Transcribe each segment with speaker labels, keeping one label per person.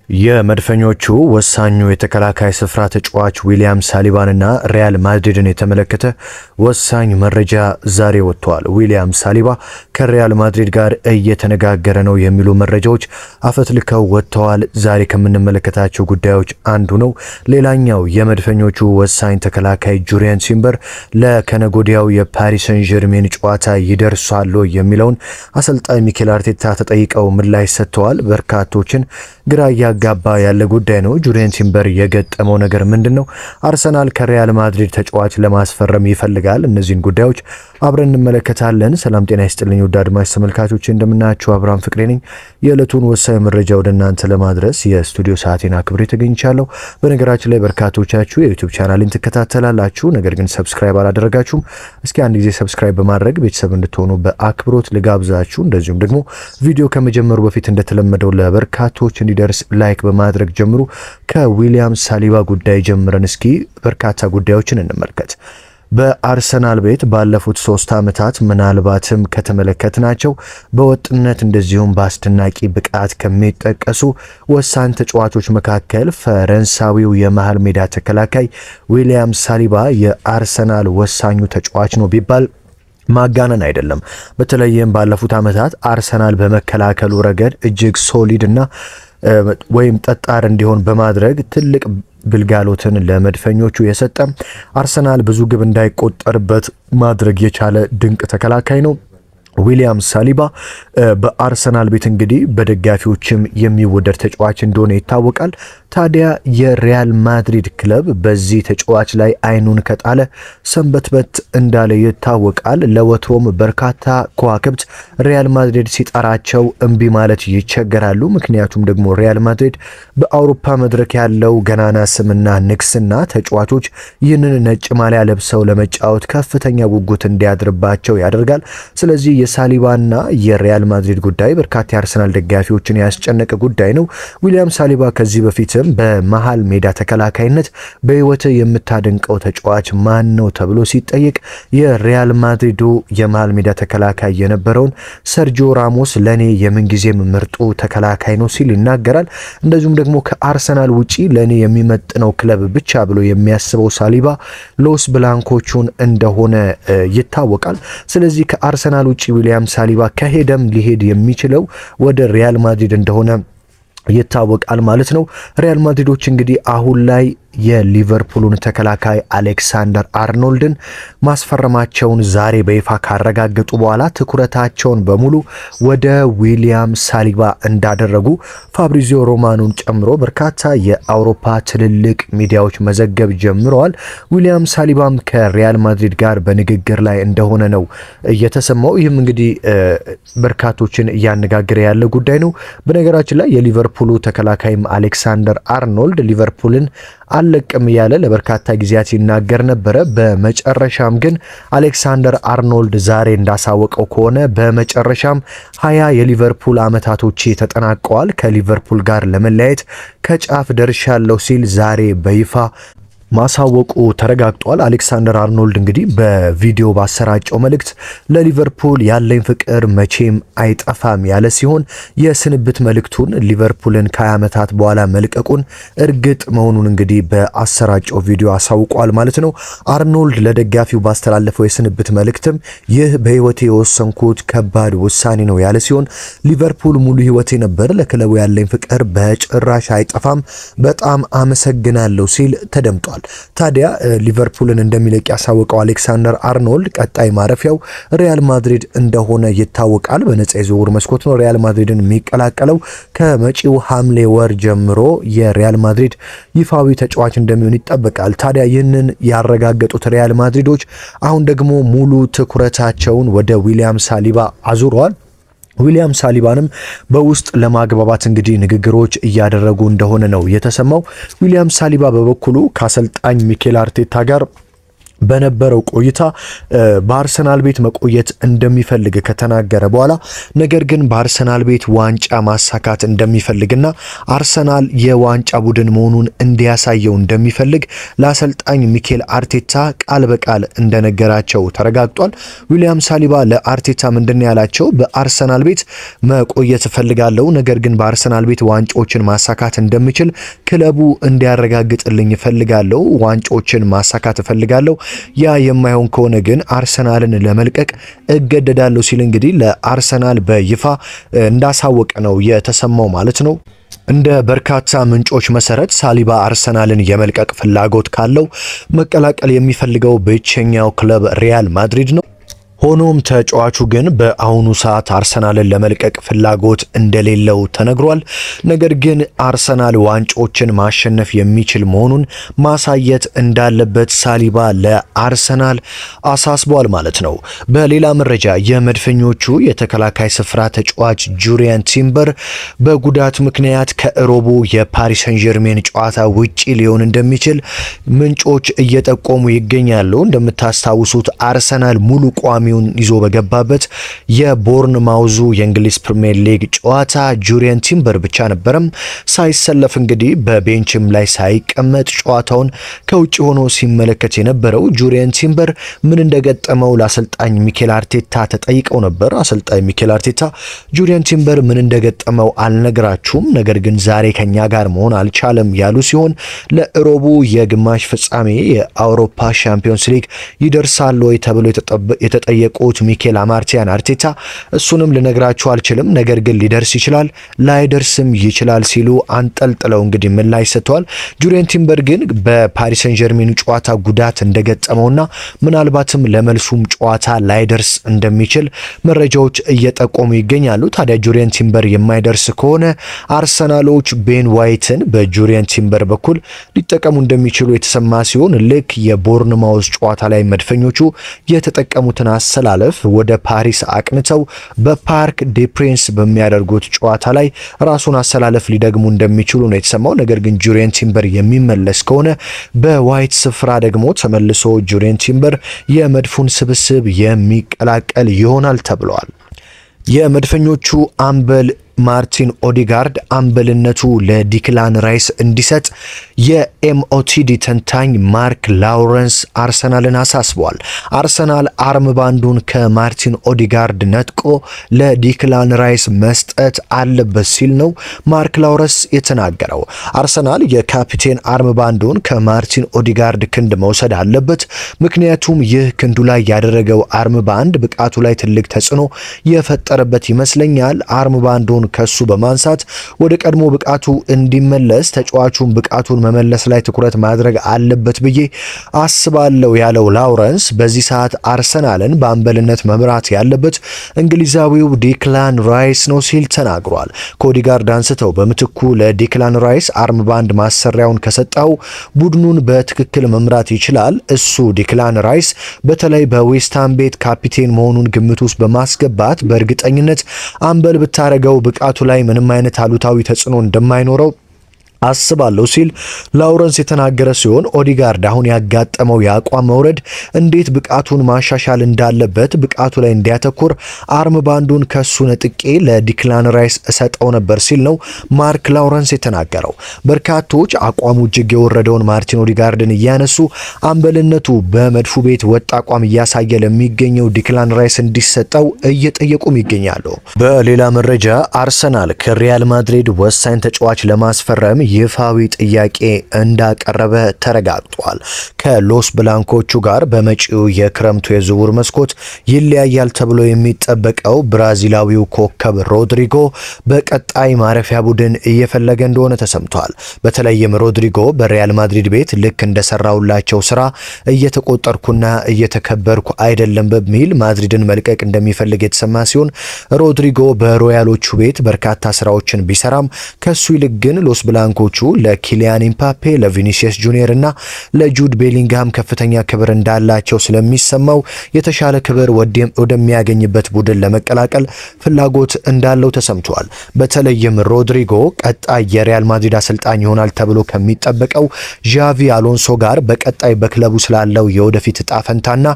Speaker 1: የመድፈኞቹ ወሳኙ የተከላካይ ስፍራ ተጫዋች ዊሊያም ሳሊባንና ሪያል ማድሪድን የተመለከተ ወሳኝ መረጃ ዛሬ ወጥቷል። ዊሊያም ሳሊባ ከሪያል ማድሪድ ጋር እየተነጋገረ ነው የሚሉ መረጃዎች አፈትልከው ወጥተዋል። ዛሬ ከምንመለከታቸው ጉዳዮች አንዱ ነው። ሌላኛው የመድፈኞቹ ወሳኝ ተከላካይ ጁሪየን ቲምበር ለከነጎዲያው የፓሪስ ሰን ዠርሜን ጨዋታ ይደርሳሉ የሚለውን አሰልጣኝ ሚኬል አርቴታ ተጠይቀው ምላሽ ሰጥተዋል። በርካቶችን ግራ ጋባ ያለ ጉዳይ ነው። ጁሪየን ቲምበር የገጠመው ነገር ምንድነው? አርሰናል ከሪያል ማድሪድ ተጫዋች ለማስፈረም ይፈልጋል። እነዚህን ጉዳዮች አብረን እንመለከታለን። ሰላም ጤና ይስጥልኝ ውድ አድማጭ ተመልካቾች፣ እንደምናችሁ አብርሃም ፍቅሬ ነኝ። የዕለቱን ወሳኝ መረጃ ወደ እናንተ ለማድረስ የስቱዲዮ ሰዓቴን አክብሬ ተገኝቻለሁ። በነገራችን ላይ በርካቶቻችሁ የዩቲዩብ ቻናሌን ትከታተላላችሁ፣ ነገር ግን ሰብስክራይብ አላደረጋችሁም። እስኪ አንድ ጊዜ ሰብስክራይብ በማድረግ ቤተሰብ እንድትሆኑ በአክብሮት ልጋብዛችሁ። እንደዚሁም ደግሞ ቪዲዮ ከመጀመሩ በፊት እንደተለመደው ለበርካቶች እንዲደርስ ላይክ በማድረግ ጀምሩ። ከዊሊያም ሳሊባ ጉዳይ ጀምረን እስኪ በርካታ ጉዳዮችን እንመልከት። በአርሰናል ቤት ባለፉት 3 ዓመታት ምናልባትም ከተመለከትናቸው በወጥነት እንደዚሁም በአስደናቂ ብቃት ከሚጠቀሱ ወሳኝ ተጫዋቾች መካከል ፈረንሳዊው የመሃል ሜዳ ተከላካይ ዊሊያም ሳሊባ የአርሰናል ወሳኙ ተጫዋች ነው ቢባል ማጋነን አይደለም። በተለይም ባለፉት ዓመታት አርሰናል በመከላከሉ ረገድ እጅግ ሶሊድ እና ወይም ጠጣር እንዲሆን በማድረግ ትልቅ ግልጋሎትን ለመድፈኞቹ የሰጠ አርሰናል ብዙ ግብ እንዳይቆጠርበት ማድረግ የቻለ ድንቅ ተከላካይ ነው። ዊሊያም ሳሊባ በአርሰናል ቤት እንግዲህ በደጋፊዎችም የሚወደድ ተጫዋች እንደሆነ ይታወቃል። ታዲያ የሪያል ማድሪድ ክለብ በዚህ ተጫዋች ላይ አይኑን ከጣለ ሰንበትበት እንዳለ ይታወቃል። ለወትሮም በርካታ ከዋክብት ሪያል ማድሪድ ሲጠራቸው እምቢ ማለት ይቸገራሉ። ምክንያቱም ደግሞ ሪያል ማድሪድ በአውሮፓ መድረክ ያለው ገናና ስምና ንግስና ተጫዋቾች ይህንን ነጭ ማሊያ ለብሰው ለመጫወት ከፍተኛ ጉጉት እንዲያድርባቸው ያደርጋል። ስለዚህ የሳሊባና የሪያል ማድሪድ ጉዳይ በርካታ የአርሰናል ደጋፊዎችን ያስጨነቀ ጉዳይ ነው። ዊሊያም ሳሊባ ከዚህ በፊትም በመሃል ሜዳ ተከላካይነት በህይወት የምታደንቀው ተጫዋች ማን ነው ተብሎ ሲጠየቅ የሪያል ማድሪዱ የመሃል ሜዳ ተከላካይ የነበረውን ሰርጂዮ ራሞስ ለኔ የምንጊዜም ምርጡ ተከላካይ ነው ሲል ይናገራል። እንደዚሁም ደግሞ ከአርሰናል ውጪ ለኔ የሚመጥነው ክለብ ብቻ ብሎ የሚያስበው ሳሊባ ሎስ ብላንኮቹን እንደሆነ ይታወቃል። ስለዚህ ከአርሰናል ውጪ ዊሊያም ሳሊባ ከሄደም ሊሄድ የሚችለው ወደ ሪያል ማድሪድ እንደሆነ ይታወቃል ማለት ነው። ሪያል ማድሪዶች እንግዲህ አሁን ላይ የሊቨርፑልን ተከላካይ አሌክሳንደር አርኖልድን ማስፈረማቸውን ዛሬ በይፋ ካረጋገጡ በኋላ ትኩረታቸውን በሙሉ ወደ ዊሊያም ሳሊባ እንዳደረጉ ፋብሪዚዮ ሮማኖን ጨምሮ በርካታ የአውሮፓ ትልልቅ ሚዲያዎች መዘገብ ጀምረዋል። ዊሊያም ሳሊባም ከሪያል ማድሪድ ጋር በንግግር ላይ እንደሆነ ነው እየተሰማው። ይህም እንግዲህ በርካቶችን እያነጋገረ ያለ ጉዳይ ነው። በነገራችን ላይ የሊቨርፑሉ ተከላካይም አሌክሳንደር አርኖልድ ሊቨርፑልን አለቅም እያለ ለበርካታ ጊዜያት ይናገር ነበረ። በመጨረሻም ግን አሌክሳንደር አርኖልድ ዛሬ እንዳሳወቀው ከሆነ በመጨረሻም 20 የሊቨርፑል ዓመታቶች ተጠናቀዋል፣ ከሊቨርፑል ጋር ለመለያየት ከጫፍ ደርሻለሁ ሲል ዛሬ በይፋ ማሳወቁ ተረጋግጧል። አሌክሳንደር አርኖልድ እንግዲህ በቪዲዮ ባሰራጨው መልእክት ለሊቨርፑል ያለኝ ፍቅር መቼም አይጠፋም ያለ ሲሆን የስንብት መልእክቱን ሊቨርፑልን ከ20 ዓመታት በኋላ መልቀቁን እርግጥ መሆኑን እንግዲህ በአሰራጨው ቪዲዮ አሳውቋል ማለት ነው። አርኖልድ ለደጋፊው ባስተላለፈው የስንብት መልእክትም ይህ በህይወቴ የወሰንኩት ከባድ ውሳኔ ነው ያለ ሲሆን ሊቨርፑል ሙሉ ህይወቴ ነበር፣ ለክለቡ ያለኝ ፍቅር በጭራሽ አይጠፋም፣ በጣም አመሰግናለሁ ሲል ተደምጧል። ታዲያ ሊቨርፑልን እንደሚለቅ ያሳወቀው አሌክሳንደር አርኖልድ ቀጣይ ማረፊያው ሪያል ማድሪድ እንደሆነ ይታወቃል። በነጻ የዝውውር መስኮት ነው ሪያል ማድሪድን የሚቀላቀለው። ከመጪው ሐምሌ ወር ጀምሮ የሪያል ማድሪድ ይፋዊ ተጫዋች እንደሚሆን ይጠበቃል። ታዲያ ይህንን ያረጋገጡት ሪያል ማድሪዶች አሁን ደግሞ ሙሉ ትኩረታቸውን ወደ ዊሊያም ሳሊባ አዙረዋል። ዊሊያም ሳሊባንም በውስጥ ለማግባባት እንግዲህ ንግግሮች እያደረጉ እንደሆነ ነው የተሰማው። ዊሊያም ሳሊባ በበኩሉ ከአሰልጣኝ ሚኬል አርቴታ ጋር በነበረው ቆይታ በአርሰናል ቤት መቆየት እንደሚፈልግ ከተናገረ በኋላ ነገር ግን በአርሰናል ቤት ዋንጫ ማሳካት እንደሚፈልግና አርሰናል የዋንጫ ቡድን መሆኑን እንዲያሳየው እንደሚፈልግ ለአሰልጣኝ ሚኬል አርቴታ ቃል በቃል እንደነገራቸው ተረጋግጧል። ዊሊያም ሳሊባ ለአርቴታ ምንድን ያላቸው? በአርሰናል ቤት መቆየት እፈልጋለሁ፣ ነገር ግን በአርሰናል ቤት ዋንጫዎችን ማሳካት እንደምችል ክለቡ እንዲያረጋግጥልኝ እፈልጋለሁ። ዋንጫዎችን ማሳካት እፈልጋለሁ። ያ የማይሆን ከሆነ ግን አርሰናልን ለመልቀቅ እገደዳለሁ ሲል እንግዲህ ለአርሰናል በይፋ እንዳሳወቀ ነው የተሰማው ማለት ነው። እንደ በርካታ ምንጮች መሰረት ሳሊባ አርሰናልን የመልቀቅ ፍላጎት ካለው መቀላቀል የሚፈልገው ብቸኛው ክለብ ሪያል ማድሪድ ነው። ሆኖም ተጫዋቹ ግን በአሁኑ ሰዓት አርሰናልን ለመልቀቅ ፍላጎት እንደሌለው ተነግሯል። ነገር ግን አርሰናል ዋንጫዎችን ማሸነፍ የሚችል መሆኑን ማሳየት እንዳለበት ሳሊባ ለአርሰናል አሳስቧል ማለት ነው። በሌላ መረጃ የመድፈኞቹ የተከላካይ ስፍራ ተጫዋች ጁሪያን ቲምበር በጉዳት ምክንያት ከሮቡ የፓሪስ ሰን ጀርሜን ጨዋታ ውጪ ሊሆን እንደሚችል ምንጮች እየጠቆሙ ይገኛሉ። እንደምታስታውሱት አርሰናል ሙሉ ቋሚ ይዞ በገባበት የቦርንማውዙ የእንግሊዝ ፕሪሚየር ሊግ ጨዋታ ጁሪያን ቲምበር ብቻ ነበረም ሳይሰለፍ እንግዲህ በቤንችም ላይ ሳይቀመጥ ጨዋታውን ከውጭ ሆኖ ሲመለከት የነበረው ጁሪያን ቲምበር ምን እንደገጠመው ለአሰልጣኝ ሚኬል አርቴታ ተጠይቀው ነበር። አሰልጣኝ ሚኬል አርቴታ ጁሪያን ቲምበር ምን እንደገጠመው አልነግራችሁም፣ ነገር ግን ዛሬ ከኛ ጋር መሆን አልቻለም ያሉ ሲሆን ለሮቡ የግማሽ ፍጻሜ የአውሮፓ ሻምፒዮንስ ሊግ ይደርሳል ወይ ተብሎ የጠየቁት ሚኬል አማርቲያን አርቴታ እሱንም ልነግራችሁ አልችልም፣ ነገር ግን ሊደርስ ይችላል ላይደርስም ይችላል ሲሉ አንጠልጥለው እንግዲህ ምላሽ ሰጥተዋል። ጁሪያን ቲምበር ግን በፓሪስ ሰን ጀርሜን ጨዋታ ጉዳት እንደገጠመውና ምናልባትም ለመልሱም ጨዋታ ላይደርስ እንደሚችል መረጃዎች እየጠቆሙ ይገኛሉ። ታዲያ ጁሪያን ቲምበር የማይደርስ ከሆነ አርሰናሎች ቤን ዋይትን በጁሪያን ቲምበር በኩል ሊጠቀሙ እንደሚችሉ የተሰማ ሲሆን ልክ የቦርንማውዝ ጨዋታ ላይ መድፈኞቹ የተጠቀሙትን አሰላለፍ ወደ ፓሪስ አቅንተው በፓርክ ዴ ፕሪንስ በሚያደርጉት ጨዋታ ላይ ራሱን አሰላለፍ ሊደግሙ እንደሚችሉ ነው የተሰማው። ነገር ግን ጁሪያን ቲምበር የሚመለስ ከሆነ በዋይት ስፍራ ደግሞ ተመልሶ ጁሪያን ቲምበር የመድፉን ስብስብ የሚቀላቀል ይሆናል ተብሏል። የመድፈኞቹ አምበል ማርቲን ኦዲጋርድ አምበልነቱ ለዲክላን ራይስ እንዲሰጥ የኤምኦቲዲ ተንታኝ ማርክ ላውረንስ አርሰናልን አሳስቧል። አርሰናል አርም ባንዱን ከማርቲን ኦዲጋርድ ነጥቆ ለዲክላን ራይስ መስጠት አለበት ሲል ነው ማርክ ላውረንስ የተናገረው። አርሰናል የካፒቴን አርም ባንዱን ከማርቲን ኦዲጋርድ ክንድ መውሰድ አለበት፣ ምክንያቱም ይህ ክንዱ ላይ ያደረገው አርም ባንድ ብቃቱ ላይ ትልቅ ተጽዕኖ የፈጠረበት ይመስለኛል። አርም ባንዱን ከሱ በማንሳት ወደ ቀድሞ ብቃቱ እንዲመለስ ተጫዋቹን ብቃቱን መመለስ ላይ ትኩረት ማድረግ አለበት ብዬ አስባለሁ ያለው ላውረንስ በዚህ ሰዓት አርሰናልን በአምበልነት መምራት ያለበት እንግሊዛዊው ዲክላን ራይስ ነው ሲል ተናግሯል። ከኦዲጋርድ አንስተው በምትኩ ለዲክላን ራይስ አርም ባንድ ማሰሪያውን ከሰጠው ቡድኑን በትክክል መምራት ይችላል። እሱ ዲክላን ራይስ በተለይ በዌስትሃም ቤት ካፒቴን መሆኑን ግምት ውስጥ በማስገባት በእርግጠኝነት አምበል ብታረገው ብቃቱ ላይ ምንም አይነት አሉታዊ ተጽዕኖ እንደማይኖረው አስባለሁ ሲል ላውረንስ የተናገረ ሲሆን ኦዲጋርድ አሁን ያጋጠመው የአቋም መውረድ እንዴት ብቃቱን ማሻሻል እንዳለበት ብቃቱ ላይ እንዲያተኩር አርም ባንዱን ከሱ ነጥቄ ለዲክላን ራይስ እሰጠው ነበር ሲል ነው ማርክ ላውረንስ የተናገረው። በርካቶች አቋሙ እጅግ የወረደውን ማርቲን ኦዲጋርድን እያነሱ አምበልነቱ በመድፉ ቤት ወጥ አቋም እያሳየ ለሚገኘው ዲክላን ራይስ እንዲሰጠው እየጠየቁም ይገኛሉ። በሌላ መረጃ አርሰናል ከሪያል ማድሪድ ወሳኝ ተጫዋች ለማስፈረም ይፋዊ ጥያቄ እንዳቀረበ ተረጋግጧል። ከሎስ ብላንኮቹ ጋር በመጪው የክረምቱ የዝውውር መስኮት ይለያያል ተብሎ የሚጠበቀው ብራዚላዊው ኮከብ ሮድሪጎ በቀጣይ ማረፊያ ቡድን እየፈለገ እንደሆነ ተሰምቷል። በተለይም ሮድሪጎ በሪያል ማድሪድ ቤት ልክ እንደሰራውላቸው ስራ እየተቆጠርኩና እየተከበርኩ አይደለም በሚል ማድሪድን መልቀቅ እንደሚፈልግ የተሰማ ሲሆን ሮድሪጎ በሮያሎቹ ቤት በርካታ ስራዎችን ቢሰራም ከሱ ይልቅ ግን ሎስ ብላንኮ ባንኮቹ ለኪሊያን ኢምፓፔ፣ ለቪኒሲየስ ጁኒየር እና ለጁድ ቤሊንግሃም ከፍተኛ ክብር እንዳላቸው ስለሚሰማው የተሻለ ክብር ወደሚያገኝበት ቡድን ለመቀላቀል ፍላጎት እንዳለው ተሰምቷል። በተለይም ሮድሪጎ ቀጣይ የሪያል ማድሪድ አሰልጣኝ ይሆናል ተብሎ ከሚጠበቀው ዣቪ አሎንሶ ጋር በቀጣይ በክለቡ ስላለው የወደፊት እጣ ፈንታና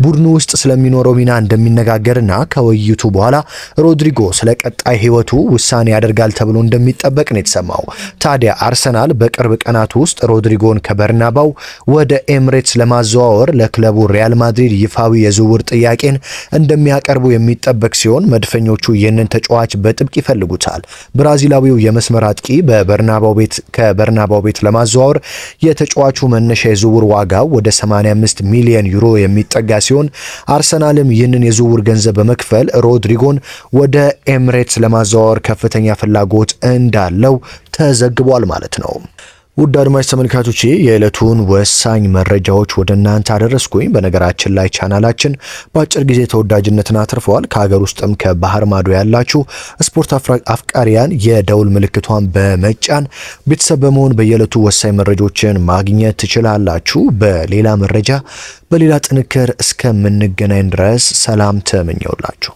Speaker 1: ቡድኑ ውስጥ ስለሚኖረው ሚና እንደሚነጋገርና ከውይይቱ በኋላ ሮድሪጎ ስለ ቀጣይ ህይወቱ ውሳኔ ያደርጋል ተብሎ እንደሚጠበቅ ነው የተሰማው። ታዲያ አርሰናል በቅርብ ቀናት ውስጥ ሮድሪጎን ከበርናባው ወደ ኤምሬትስ ለማዘዋወር ለክለቡ ሪያል ማድሪድ ይፋዊ የዝውውር ጥያቄን እንደሚያቀርቡ የሚጠበቅ ሲሆን መድፈኞቹ ይህንን ተጫዋች በጥብቅ ይፈልጉታል። ብራዚላዊው የመስመር አጥቂ ከበርናባው ቤት ለማዘዋወር የተጫዋቹ መነሻ የዝውውር ዋጋው ወደ 85 ሚሊዮን ዩሮ የሚጠጋ ሲሆን አርሰናልም ይህንን የዝውውር ገንዘብ በመክፈል ሮድሪጎን ወደ ኤምሬትስ ለማዘዋወር ከፍተኛ ፍላጎት እንዳለው ተዘግቧል ማለት ነው። ውድ አድማጭ ተመልካቾቼ የዕለቱን ወሳኝ መረጃዎች ወደ እናንተ አደረስኩኝ። በነገራችን ላይ ቻናላችን በአጭር ጊዜ ተወዳጅነትን አትርፈዋል። ከሀገር ውስጥም ከባህር ማዶ ያላችሁ ስፖርት አፍቃሪያን የደውል ምልክቷን በመጫን ቤተሰብ በመሆን በየዕለቱ ወሳኝ መረጃዎችን ማግኘት ትችላላችሁ። በሌላ መረጃ በሌላ ጥንክር እስከምንገናኝ ድረስ ሰላም ተመኘውላችሁ።